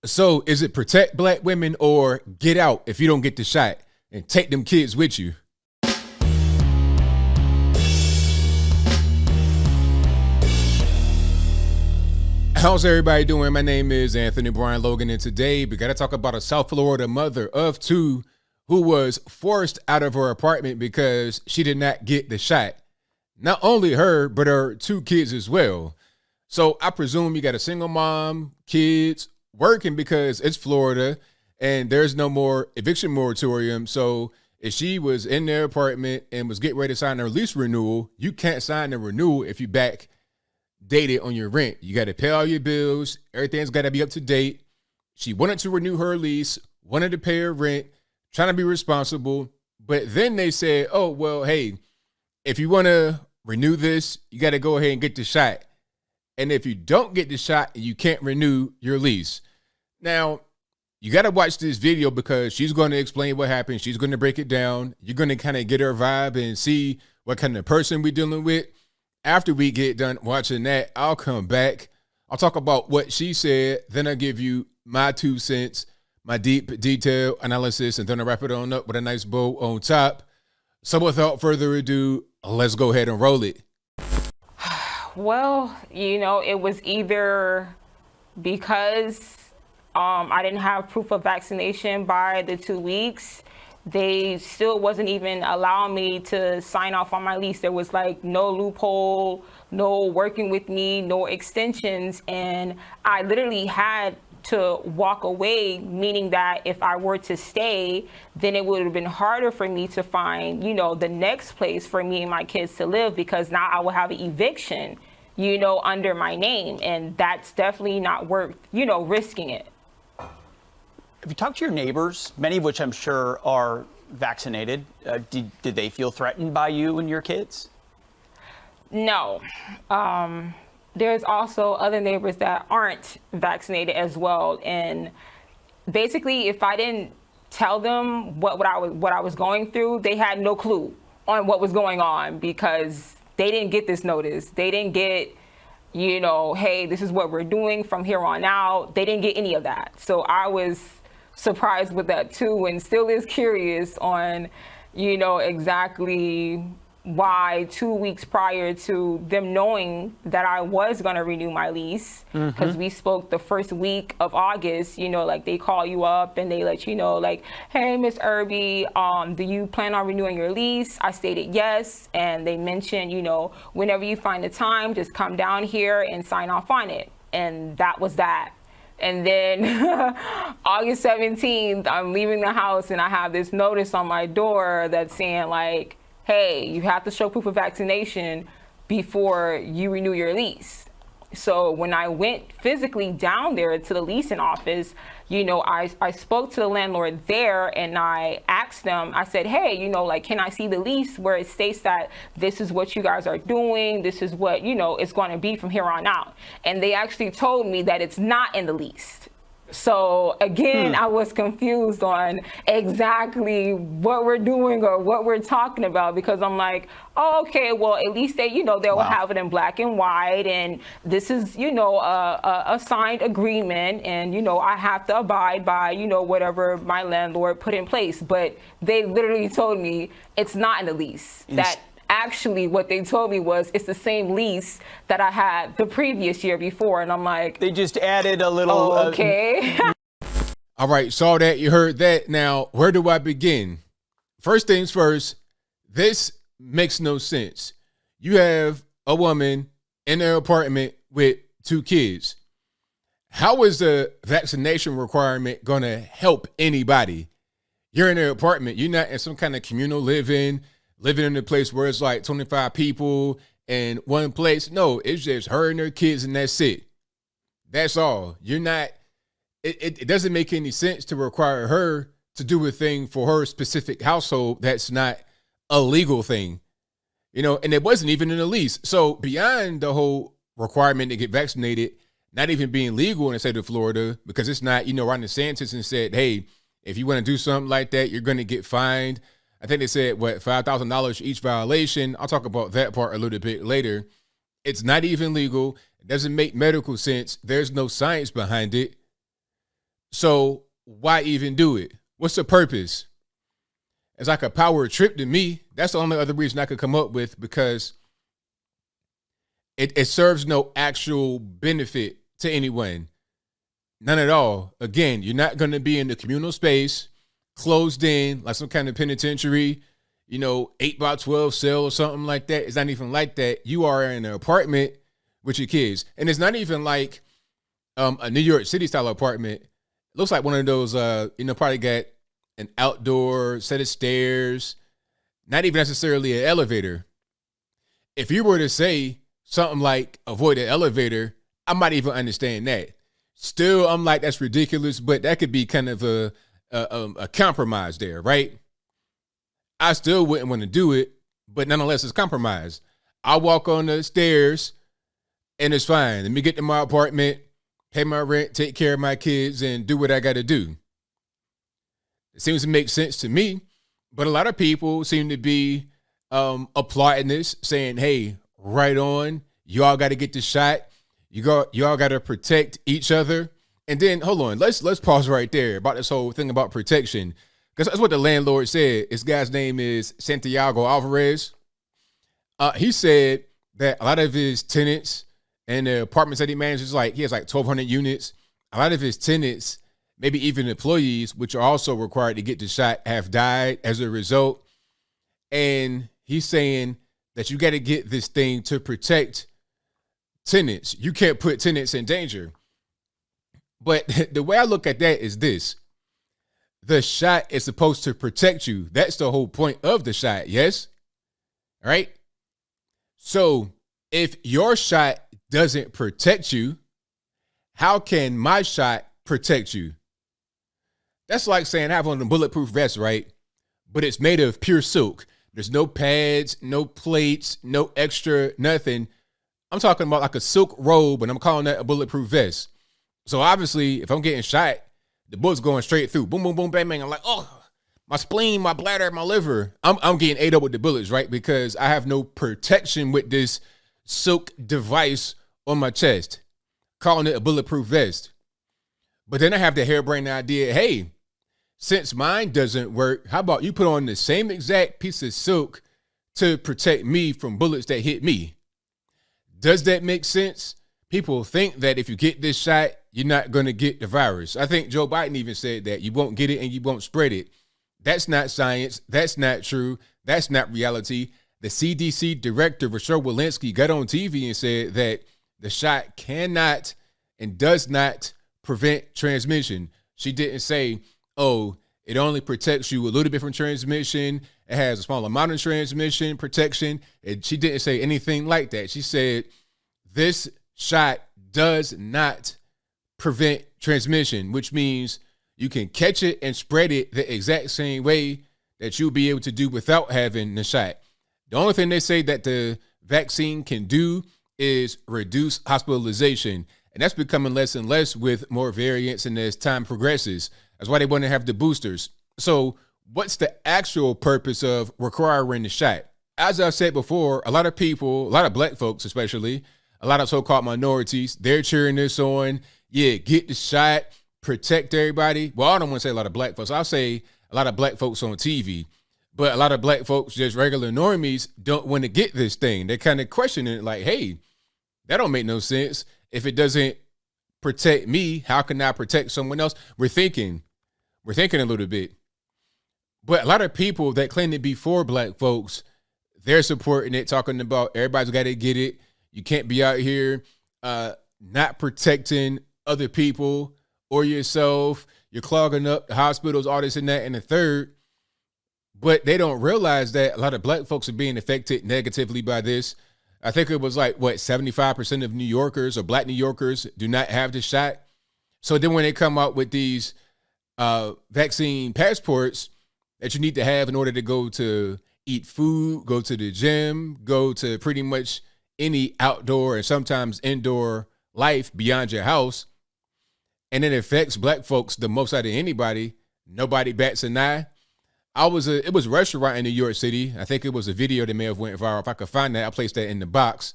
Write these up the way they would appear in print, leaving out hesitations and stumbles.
So is it protect black women or get out if you don't get the shot and take them kids with you? How's everybody doing? My name is Anthony Brian Logan, and today we got to talk about a South Florida mother of two who was forced out of her apartment because she did not get the shot. Not only her, but her two kids as well. So I presume you got a single mom, kids, working because it's Florida and there's no more eviction moratorium. So if she was in their apartment and was getting ready to sign her lease renewal, you can't sign the renewal if you back dated on your rent. You got to pay all your bills. Everything's got to be up to date. She wanted to renew her lease, wanted to pay her rent, trying to be responsible. But then they said, oh, well, hey, if you want to renew this, you got to go ahead and get the shot. And if you don't get the shot, you can't renew your lease. Now, you got to watch this video because she's going to explain what happened. She's going to break it down. You're going to kind of get her vibe and see what kind of person we're dealing with. After we get done watching that, I'll come back. I'll talk about what she said. Then I'll give you my 2 cents, my deep detail analysis, and then I'll wrap it on up with a nice bow on top. So without further ado, let's go ahead and roll it. Well, it was either because I didn't have proof of vaccination by the 2 weeks. They still wasn't even allowing me to sign off on my lease. There was like no loophole, no working with me, no extensions. And I literally had to walk away, meaning that if I were to stay, then it would have been harder for me to find, the next place for me and my kids to live, because now I will have an eviction, under my name. And that's definitely not worth, risking it. Have you talked to your neighbors, many of which I'm sure are vaccinated? Did they feel threatened by you and your kids? No. There's also other neighbors that aren't vaccinated as well. And basically, if I didn't tell them what I was going through, they had no clue on what was going on, because they didn't get this notice. They didn't get, hey, this is what we're doing from here on out. They didn't get any of that. So I was surprised with that too, and still is curious on, exactly why 2 weeks prior to them knowing that I was going to renew my lease, because we spoke the first week of August, like they call you up and they let you know, like, hey, Miss Irby, do you plan on renewing your lease? I stated yes. And they mentioned, whenever you find the time, just come down here and sign off on it. And that was that. And then August 17th, I'm leaving the house and I have this notice on my door that's saying like, hey, you have to show proof of vaccination before you renew your lease. So when I went physically down there to the leasing office, I spoke to the landlord there and I asked them, I said, hey, can I see the lease where it states that this is what you guys are doing? This is what, it's going to be from here on out. And they actually told me that it's not in the lease. So again, I was confused on exactly what we're doing or what we're talking about, because I'm like, oh, okay, well, at least they, they'll have it in black and white. And this is, a signed agreement. And, I have to abide by, whatever my landlord put in place. But they literally told me it's not in the lease. Actually, what they told me was it's the same lease that I had the previous year before. And I'm like, they just added a little. Oh, okay. All right. Saw that. You heard that. Now, where do I begin? First things first, this makes no sense. You have a woman in their apartment with 2 kids. How is the vaccination requirement going to help anybody? You're in their apartment. You're not in some kind of communal living in a place where it's like 25 people in one place. No, it's just her and her kids and that's it. That's all. You're not, it doesn't make any sense to require her to do a thing for her specific household that's not a legal thing, and it wasn't even in the lease. So beyond the whole requirement to get vaccinated, not even being legal in the state of Florida, because it's not, Ron DeSantis and said, hey, if you want to do something like that, you're going to get fined. I think they said, $5,000 for each violation. I'll talk about that part a little bit later. It's not even legal. It doesn't make medical sense. There's no science behind it. So why even do it? What's the purpose? It's like a power trip to me. That's the only other reason I could come up with, because it serves no actual benefit to anyone. None at all. Again, you're not going to be in the communal space, closed in, like some kind of penitentiary, 8x12 cell or something like that. It's not even like that. You are in an apartment with your kids. And it's not even like a New York City style apartment. It looks like one of those, probably got an outdoor set of stairs, not even necessarily an elevator. If you were to say something like avoid an elevator, I might even understand that. Still, I'm like, that's ridiculous, but that could be kind of a compromise there, right? I still wouldn't want to do it, but nonetheless, it's compromise. I walk on the stairs and it's fine. Let me get to my apartment, pay my rent, take care of my kids, and do what I got to do. It seems to make sense to me, but a lot of people seem to be applauding this, saying, hey, right on, y'all got to get the shot. Y'all got to protect each other. And then, hold on, let's pause right there about this whole thing about protection, because that's what the landlord said. This guy's name is Santiago Alvarez. He said that a lot of his tenants and the apartments that he manages, he has 1,200 units. A lot of his tenants, maybe even employees, which are also required to get the shot, have died as a result. And he's saying that you got to get this thing to protect tenants. You can't put tenants in danger. But the way I look at that is this. The shot is supposed to protect you. That's the whole point of the shot, yes? All right? So if your shot doesn't protect you, how can my shot protect you? That's like saying I have on a bulletproof vest, right? But it's made of pure silk. There's no pads, no plates, no extra, nothing. I'm talking about like a silk robe, and I'm calling that a bulletproof vest. So obviously, if I'm getting shot, the bullet's going straight through. Boom, boom, boom, bang, bang. I'm like, oh, my spleen, my bladder, my liver. I'm getting ate up with the bullets, right? Because I have no protection with this silk device on my chest, calling it a bulletproof vest. But then I have the harebrained idea, hey, since mine doesn't work, how about you put on the same exact piece of silk to protect me from bullets that hit me? Does that make sense? People think that if you get this shot, you're not going to get the virus. I think Joe Biden even said that you won't get it and you won't spread it. That's not science. That's not true. That's not reality. The CDC director, Rochelle Walensky, got on TV and said that the shot cannot and does not prevent transmission. She didn't say, oh, it only protects you a little bit from transmission. It has a small amount of transmission protection. And she didn't say anything like that. She said, this shot does not prevent transmission, which means you can catch it and spread it the exact same way that you'll be able to do without having the shot. The only thing they say that the vaccine can do is reduce hospitalization. And that's becoming less and less with more variants and as time progresses. That's why they want to have the boosters. So what's the actual purpose of requiring the shot? As I said before, a lot of people, a lot of black folks especially, a lot of so-called minorities, they're cheering this on. Yeah, get the shot, protect everybody. Well, I don't want to say a lot of black folks. I'll say a lot of black folks on TV. But a lot of black folks, just regular normies, don't want to get this thing. They're kind of questioning it like, hey, that don't make no sense. If it doesn't protect me, how can I protect someone else? We're thinking a little bit. But a lot of people that claim to be for black folks, they're supporting it, talking about everybody's got to get it. You can't be out here not protecting other people or yourself. You're clogging up the hospitals, all this and that and the third. But they don't realize that a lot of black folks are being affected negatively by this. I think it was 75% of New Yorkers or black New Yorkers do not have the shot. So then when they come out with these vaccine passports that you need to have in order to go to eat food, go to the gym, go to pretty much any outdoor and sometimes indoor life beyond your house, and it affects black folks the most out of anybody, nobody bats an eye. It was a restaurant in New York City. I think it was a video that may have went viral. If I could find that, I'll place that in the box.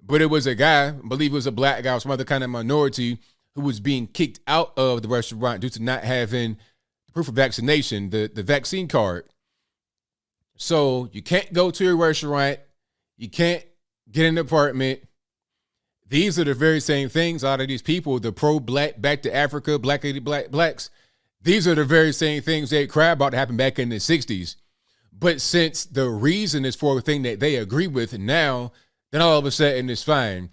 But it was a guy, I believe it was a black guy or some other kind of minority, who was being kicked out of the restaurant due to not having proof of vaccination, the vaccine card. So you can't go to a restaurant. You can't get an apartment. These are the very same things. A lot of these people, the pro-black, back to Africa, black blacks, these are the very same things they cry about that happened back in the 60s. But since the reason is for a thing that they agree with now, then all of a sudden it's fine.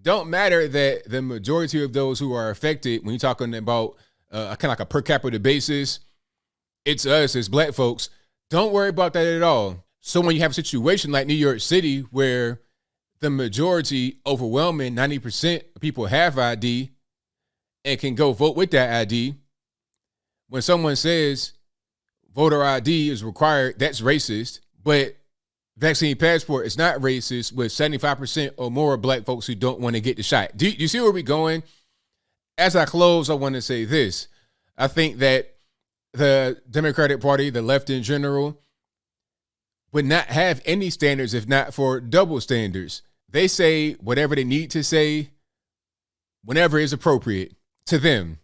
Don't matter that the majority of those who are affected, when you're talking about kind of like a per capita basis, it's us as black folks. Don't worry about that at all. So when you have a situation like New York City where the majority, overwhelming 90% of people have ID and can go vote with that ID, when someone says voter ID is required, that's racist. But vaccine passport is not racist with 75% or more black folks who don't want to get the shot. Do you see where we're going? As I close, I want to say this. I think that the Democratic Party, the left in general, would not have any standards if not for double standards. They say whatever they need to say whenever is appropriate to them.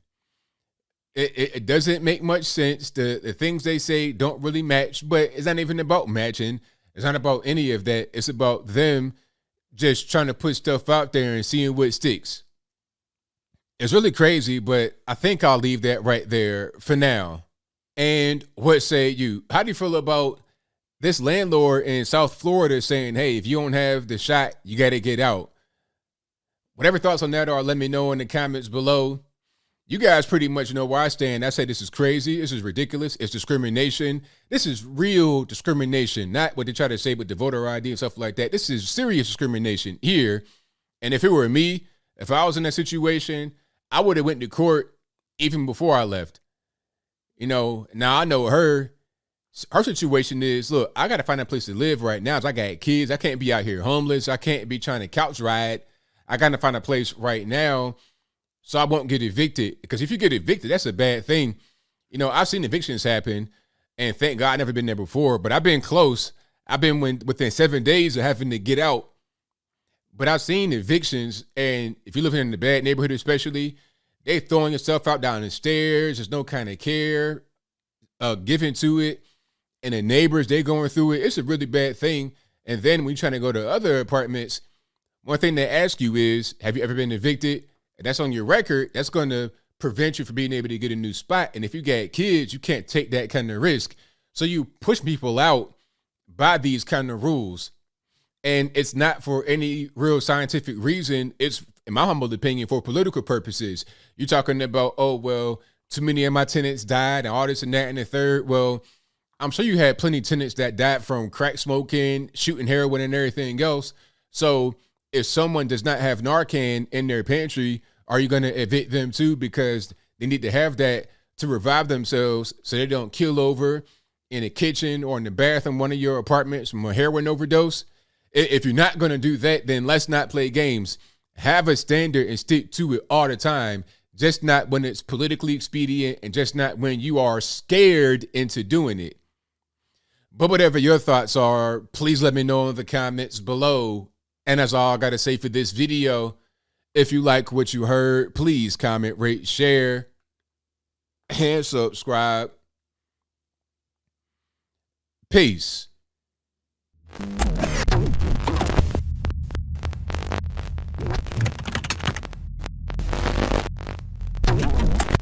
It doesn't make much sense. The things they say don't really match, but it's not even about matching. It's not about any of that. It's about them just trying to put stuff out there and seeing what sticks. It's really crazy, but I think I'll leave that right there for now. And what say you? How do you feel about this landlord in South Florida saying, hey, if you don't have the shot, you got to get out? Whatever thoughts on that are, let me know in the comments below. You guys pretty much know where I stand. I say this is crazy. This is ridiculous. It's discrimination. This is real discrimination, not what they try to say with the voter ID and stuff like that. This is serious discrimination here. And if it were me, if I was in that situation, I would have went to court even before I left. You know, now I know her situation is, look, I got to find a place to live right now. I got kids. I can't be out here homeless. I can't be trying to couch ride. I got to find a place right now so I won't get evicted. Because if you get evicted, that's a bad thing. You know, I've seen evictions happen, and thank God I've never been there before, but I've been close. I've been within 7 days of having to get out. But I've seen evictions, and if you live in a bad neighborhood especially, they throwing yourself out down the stairs. There's no kind of care given to it. And the neighbors, they going through it. It's a really bad thing. And then when you're trying to go to other apartments, one thing they ask you is, have you ever been evicted? And that's on your record. That's going to prevent you from being able to get a new spot. And if you got kids, you can't take that kind of risk. So you push people out by these kind of rules. And it's not for any real scientific reason. It's, in my humble opinion, for political purposes. You're talking about, oh, well, too many of my tenants died and all this and that and the third. Well, I'm sure you had plenty of tenants that died from crack smoking, shooting heroin and everything else. So if someone does not have Narcan in their pantry, are you going to evict them too? Because they need to have that to revive themselves so they don't kill over in a kitchen or in the bathroom, one of your apartments from a heroin overdose. If you're not going to do that, then let's not play games. Have a standard and stick to it all the time. Just not when it's politically expedient and just not when you are scared into doing it. But whatever your thoughts are, please let me know in the comments below. And that's all I got to say for this video. If you like what you heard, please comment, rate, share, and subscribe. Peace.